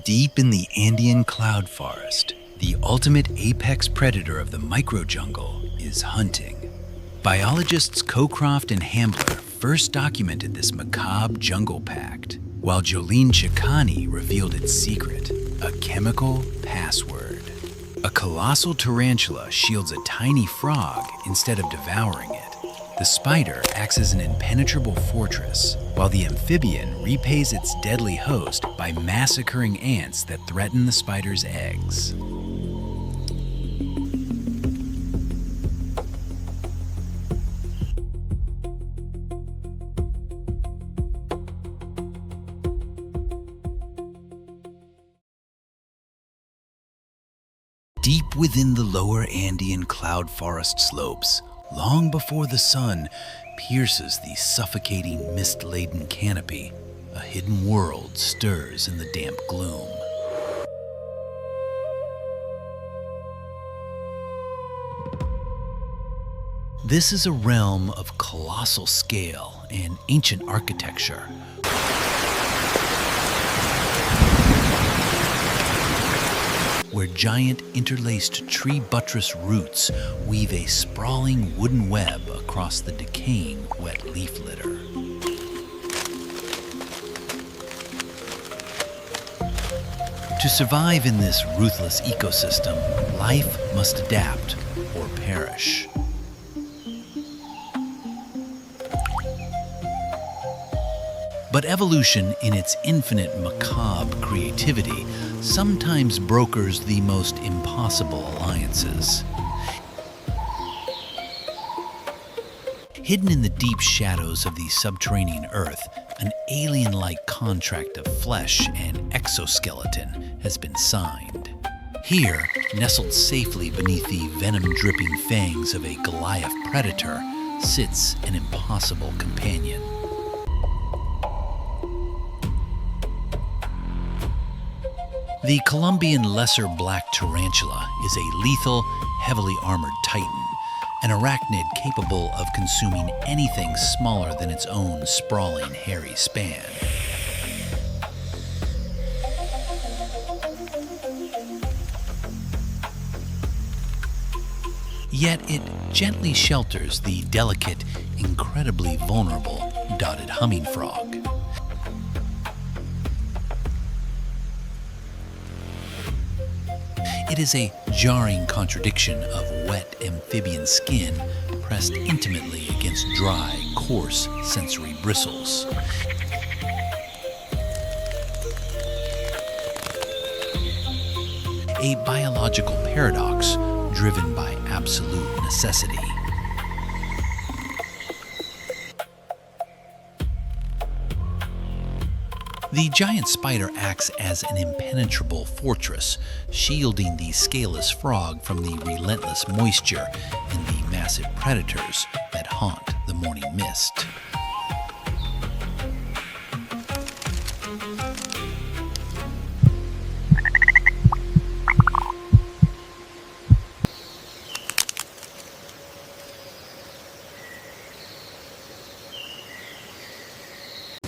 Deep in the Andean cloud forest, the ultimate apex predator of the microjungle is hunting. Biologists Cocroft and Hambler first documented this macabre jungle pact, while Jolene Chicani revealed its secret, a chemical password. A colossal tarantula shields a tiny frog instead of devouring it. The spider acts as an impenetrable fortress, while the amphibian repays its deadly host by massacring ants that threaten the spider's eggs. Deep within the lower Andean cloud forest slopes, long before the sun pierces the suffocating mist-laden canopy, a hidden world stirs in the damp gloom. This is a realm of colossal scale and ancient architecture, where giant interlaced tree buttress roots weave a sprawling wooden web across the decaying wet leaf litter. To survive in this ruthless ecosystem, life must adapt or perish. But evolution, in its infinite macabre creativity, sometimes brokers the most impossible alliances. Hidden in the deep shadows of the subterranean earth, an alien-like contract of flesh and exoskeleton has been signed. Here, nestled safely beneath the venom-dripping fangs of a Goliath predator, sits an impossible companion. The Colombian Lesserblack Tarantula is a lethal, heavily armored titan, an arachnid capable of consuming anything smaller than its own sprawling, hairy span. Yet it gently shelters the delicate, incredibly vulnerable dotted humming frog. It is a jarring contradiction of wet amphibian skin pressed intimately against dry, coarse sensory bristles. A biological paradox driven by absolute necessity. The giant spider acts as an impenetrable fortress, shielding the scaleless frog from the relentless moisture and the massive predators that haunt the morning mist.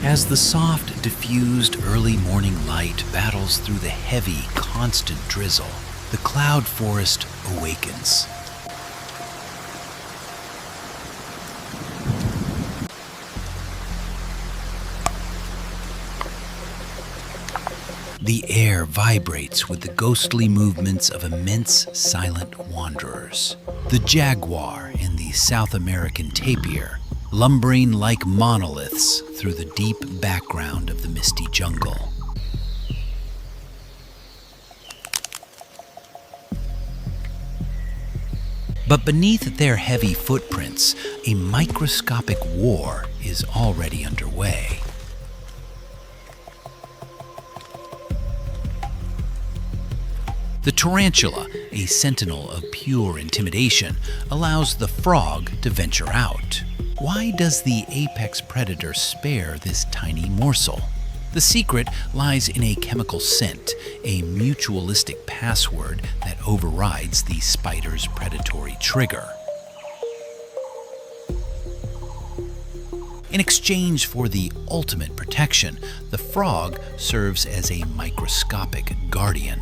As the soft, diffused early morning light battles through the heavy, constant drizzle, the cloud forest awakens. The air vibrates with the ghostly movements of immense, silent wanderers. The jaguar and the South American tapir, lumbering like monoliths through the deep background of the misty jungle. But beneath their heavy footprints, a microscopic war is already underway. The tarantula, a sentinel of pure intimidation, allows the frog to venture out. Why does the apex predator spare this tiny morsel? The secret lies in a chemical scent, a mutualistic password that overrides the spider's predatory trigger. In exchange for the ultimate protection, the frog serves as a microscopic guardian.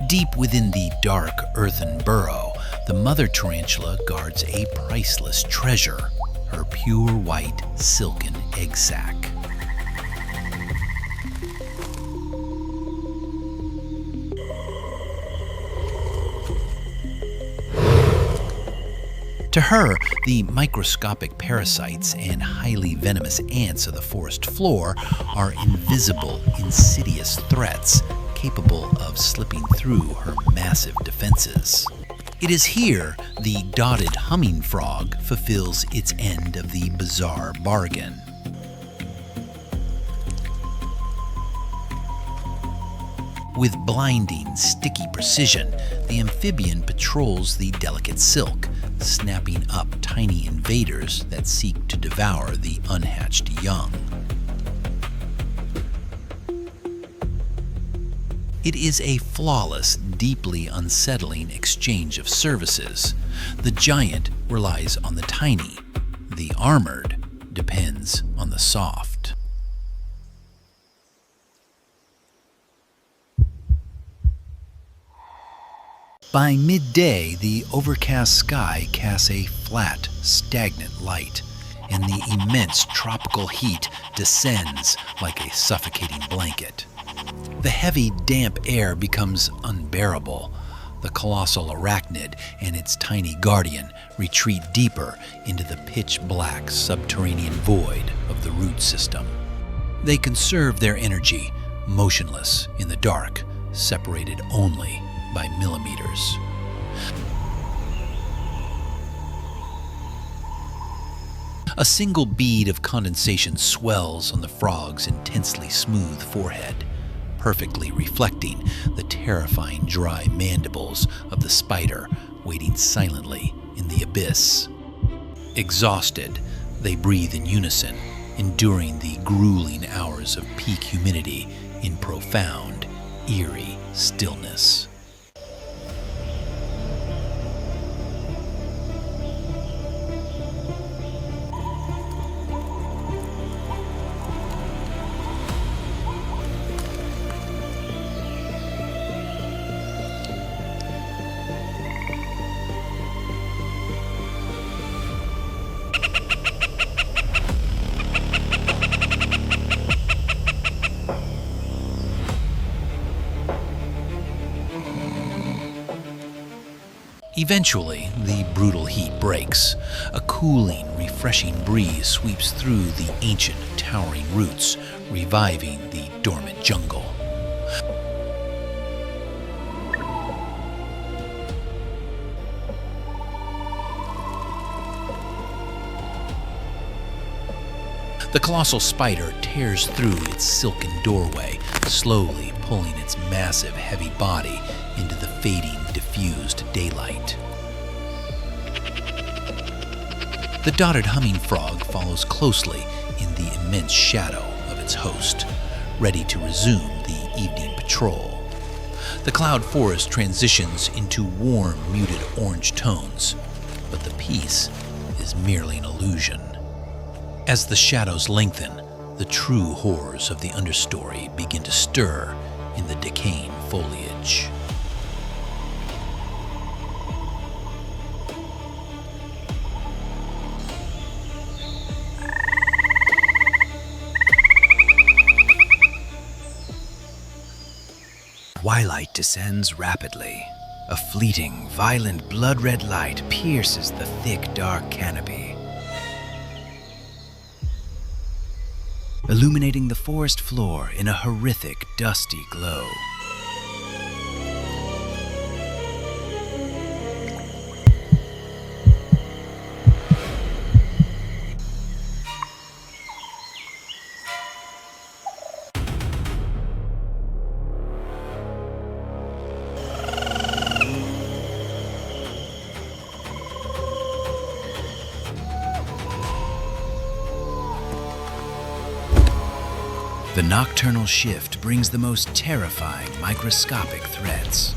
Deep within the dark earthen burrow, the mother tarantula guards a priceless treasure, her pure white silken egg sac. To her, the microscopic parasites and highly venomous ants of the forest floor are invisible, insidious threats capable of slipping through her massive defenses. It is here the dotted humming frog fulfills its end of the bizarre bargain. With blinding, sticky precision, the amphibian patrols the delicate silk, snapping up tiny invaders that seek to devour the unhatched young. It is a flawless, deeply unsettling exchange of services. The giant relies on the tiny. The armored depends on the soft. By midday, the overcast sky casts a flat, stagnant light, and the immense tropical heat descends like a suffocating blanket. The heavy, damp air becomes unbearable. The colossal arachnid and its tiny guardian retreat deeper into the pitch-black subterranean void of the root system. They conserve their energy, motionless in the dark, separated only by millimeters. A single bead of condensation swells on the frog's intensely smooth forehead, perfectly reflecting the terrifying dry mandibles of the spider waiting silently in the abyss. Exhausted, they breathe in unison, enduring the grueling hours of peak humidity in profound, eerie stillness. Eventually, the brutal heat breaks. A cooling, refreshing breeze sweeps through the ancient, towering roots, reviving the dormant jungle. The colossal spider tears through its silken doorway, slowly pulling its massive, heavy body into the fading, diffused daylight. The dotted humming frog follows closely in the immense shadow of its host, ready to resume the evening patrol. The cloud forest transitions into warm, muted orange tones, but the peace is merely an illusion. As the shadows lengthen, the true horrors of the understory begin to stir in the decaying foliage. Twilight descends rapidly. A fleeting, violent blood-red light pierces the thick, dark canopy, illuminating the forest floor in a horrific, dusty glow. The nocturnal shift brings the most terrifying microscopic threats.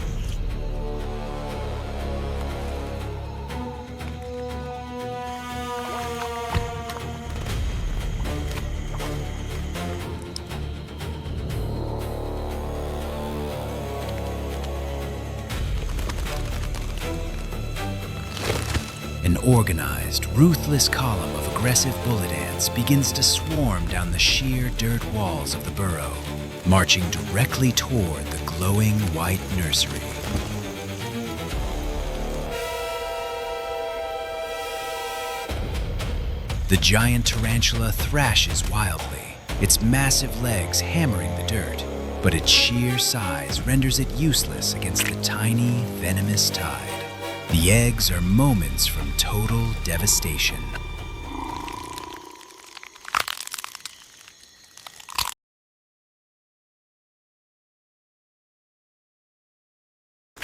An organized, ruthless column of aggressive bullet ants begins to swarm down the sheer dirt walls of the burrow, marching directly toward the glowing white nursery. The giant tarantula thrashes wildly, its massive legs hammering the dirt, but its sheer size renders it useless against the tiny, venomous tide. The eggs are moments from total devastation.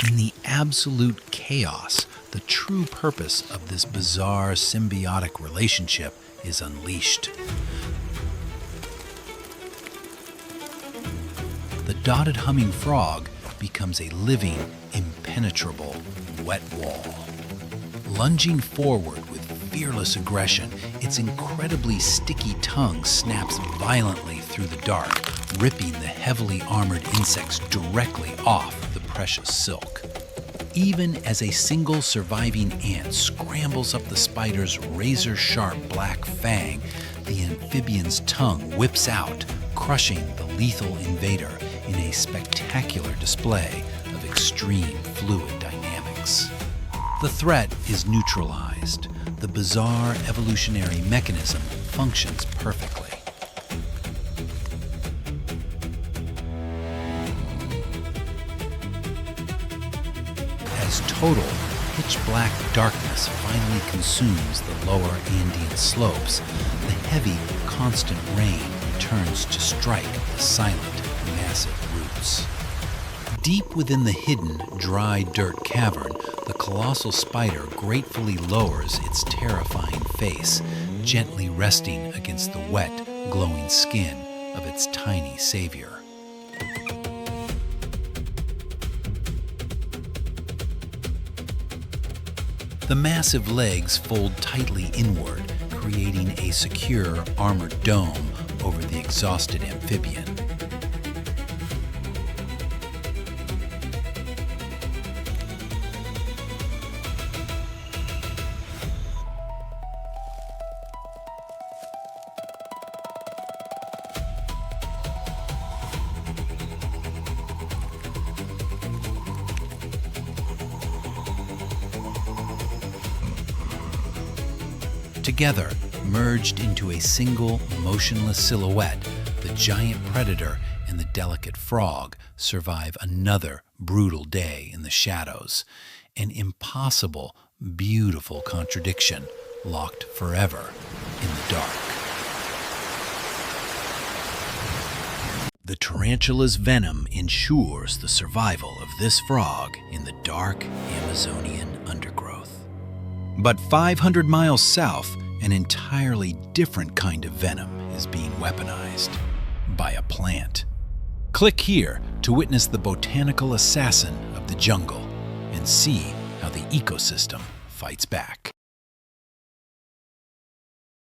In the absolute chaos, the true purpose of this bizarre symbiotic relationship is unleashed. The dotted humming frog becomes a living, impenetrable wet wall. Lunging forward with fearless aggression, its incredibly sticky tongue snaps violently through the dark, ripping the heavily armored insects directly off the precious silk. Even as a single surviving ant scrambles up the spider's razor-sharp black fang, the amphibian's tongue whips out, crushing the lethal invader in a spectacular display of extreme fluid dynamics. The threat is neutralized. The bizarre evolutionary mechanism functions perfectly. As total, pitch-black darkness finally consumes the lower Andean slopes, the heavy, constant rain returns to strike the silent, massive roots. Deep within the hidden, dry dirt cavern, the colossal spider gratefully lowers its terrifying face, gently resting against the wet, glowing skin of its tiny savior. The massive legs fold tightly inward, creating a secure, armored dome over the exhausted amphibian. Together, merged into a single, motionless silhouette, the giant predator and the delicate frog survive another brutal day in the shadows, an impossible, beautiful contradiction locked forever in the dark. The tarantula's venom ensures the survival of this frog in the dark Amazonian undergrowth. But 500 miles south, an entirely different kind of venom is being weaponized by a plant. Click here to witness the botanical assassin of the jungle and see how the ecosystem fights back.